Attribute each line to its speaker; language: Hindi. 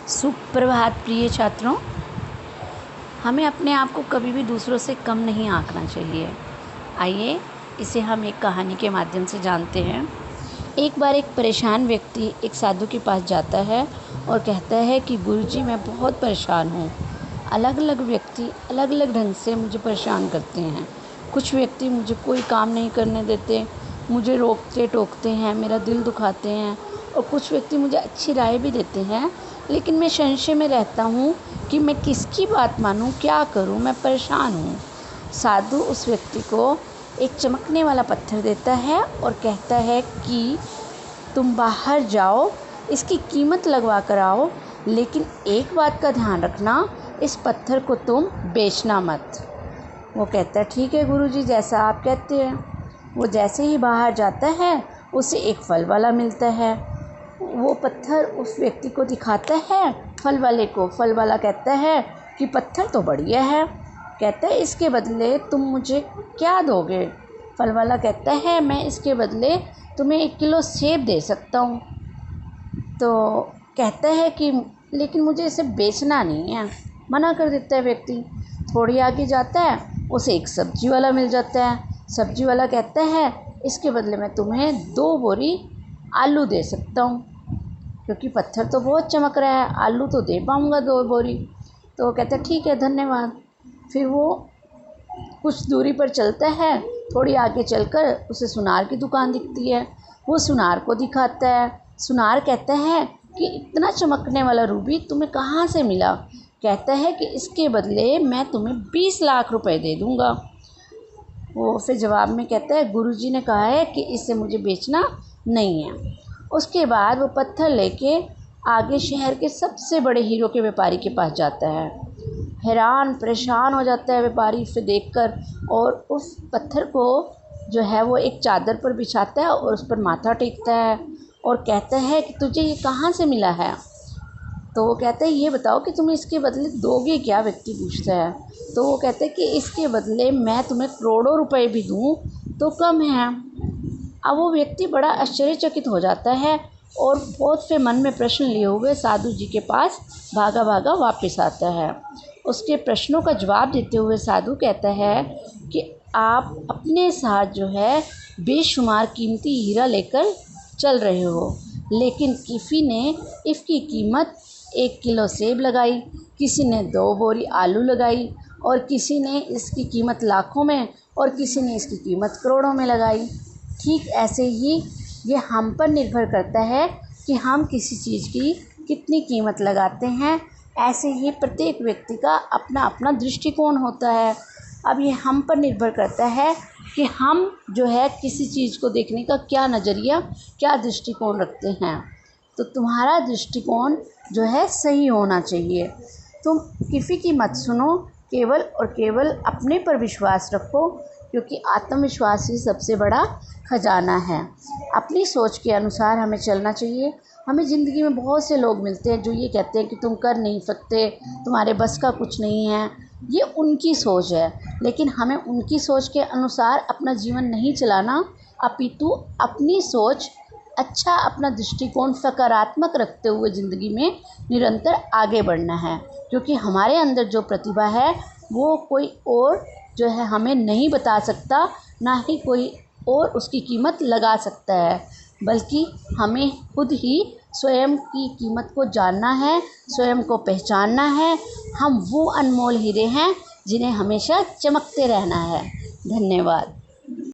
Speaker 1: सुप्रभात प्रिय छात्रों। हमें अपने आप को कभी भी दूसरों से कम नहीं आंकना चाहिए। आइए इसे हम एक कहानी के माध्यम से जानते हैं। एक बार एक परेशान व्यक्ति एक साधु के पास जाता है और कहता है कि गुरुजी मैं बहुत परेशान हूँ। अलग अलग व्यक्ति अलग अलग ढंग से मुझे परेशान करते हैं। कुछ व्यक्ति मुझे कोई काम नहीं करने देते, मुझे रोकते टोकते हैं, मेरा दिल दुखाते हैं, और कुछ व्यक्ति मुझे अच्छी राय भी देते हैं, लेकिन मैं संशय में रहता हूँ कि मैं किसकी बात मानूँ, क्या करूँ, मैं परेशान हूँ। साधु उस व्यक्ति को एक चमकने वाला पत्थर देता है और कहता है कि तुम बाहर जाओ, इसकी कीमत लगवा कर आओ, लेकिन एक बात का ध्यान रखना, इस पत्थर को तुम बेचना मत। वो कहता है ठीक है गुरुजी, जैसा आप कहते हैं। वो जैसे ही बाहर जाता है उसे एक फल वाला मिलता है। वो पत्थर उस व्यक्ति को दिखाता है, फल वाले को। फल वाला कहता है कि पत्थर तो बढ़िया है। कहता है इसके बदले तुम मुझे क्या दोगे? फल वाला कहता है मैं इसके बदले तुम्हें 1 किलो सेब दे सकता हूँ। तो कहता है कि लेकिन मुझे इसे बेचना नहीं है। मना कर देता है व्यक्ति। थोड़ी आगे जाता है, उसे एक सब्जी वाला मिल जाता है। सब्जी वाला कहता है इसके बदले मैं तुम्हें 2 बोरी आलू दे सकता हूँ, क्योंकि पत्थर तो बहुत चमक रहा है, आलू तो दे पाऊँगा 2 बोरी। तो वो कहता है ठीक है धन्यवाद। फिर वो कुछ दूरी पर चलता है। थोड़ी आगे चलकर उसे सुनार की दुकान दिखती है। वो सुनार को दिखाता है। सुनार कहता है कि इतना चमकने वाला रूबी तुम्हें कहाँ से मिला? कहता है कि इसके बदले मैं तुम्हें 20 लाख रुपए दे दूँगा। वो फिर जवाब में कहता है गुरुजी ने कहा है कि इसे मुझे बेचना नहीं है। उसके बाद वो पत्थर लेके आगे शहर के सबसे बड़े हीरो के व्यापारी के पास जाता है। हैरान परेशान हो जाता है व्यापारी इसे देखकर, और उस पत्थर को जो है वो एक चादर पर बिछाता है और उस पर माथा टेकता है और कहता है कि तुझे ये कहाँ से मिला है? तो वो कहता है ये बताओ कि तुम इसके बदले दोगे क्या? व्यक्ति पूछता है। तो वो कहता है कि इसके बदले मैं तुम्हें करोड़ों रुपए भी दूँ तो कम है। अब वो व्यक्ति बड़ा आश्चर्यचकित हो जाता है और बहुत से मन में प्रश्न लिए हुए साधु जी के पास भागा भागा वापस आता है। उसके प्रश्नों का जवाब देते हुए साधु कहता है कि आप अपने साथ जो है बेशुमार कीमती हीरा लेकर चल रहे हो, लेकिन किसी ने इसकी कीमत 1 किलो सेब लगाई, किसी ने 2 बोरी आलू लगाई, और किसी ने इसकी कीमत लाखों में और किसी ने इसकी कीमत करोड़ों में लगाई। ठीक ऐसे ही ये हम पर निर्भर करता है कि हम किसी चीज़ की कितनी कीमत लगाते हैं। ऐसे ही प्रत्येक व्यक्ति का अपना अपना दृष्टिकोण होता है। अब ये हम पर निर्भर करता है कि हम जो है किसी चीज़ को देखने का क्या नज़रिया, क्या दृष्टिकोण रखते हैं। तो तुम्हारा दृष्टिकोण जो है सही होना चाहिए। तुम किसी की मत सुनो, केवल और केवल अपने पर विश्वास रखो, क्योंकि आत्मविश्वास ही सबसे बड़ा खजाना है। अपनी सोच के अनुसार हमें चलना चाहिए। हमें ज़िंदगी में बहुत से लोग मिलते हैं जो ये कहते हैं कि तुम कर नहीं सकते, तुम्हारे बस का कुछ नहीं है। ये उनकी सोच है, लेकिन हमें उनकी सोच के अनुसार अपना जीवन नहीं चलाना, अपितु अपनी सोच अच्छा, अपना दृष्टिकोण सकारात्मक रखते हुए ज़िंदगी में निरंतर आगे बढ़ना है। क्योंकि हमारे अंदर जो प्रतिभा है वो कोई और जो है हमें नहीं बता सकता, ना ही कोई और उसकी कीमत लगा सकता है, बल्कि हमें खुद ही स्वयं की कीमत को जानना है, स्वयं को पहचानना है। हम वो अनमोल हीरे हैं जिन्हें हमेशा चमकते रहना है। धन्यवाद।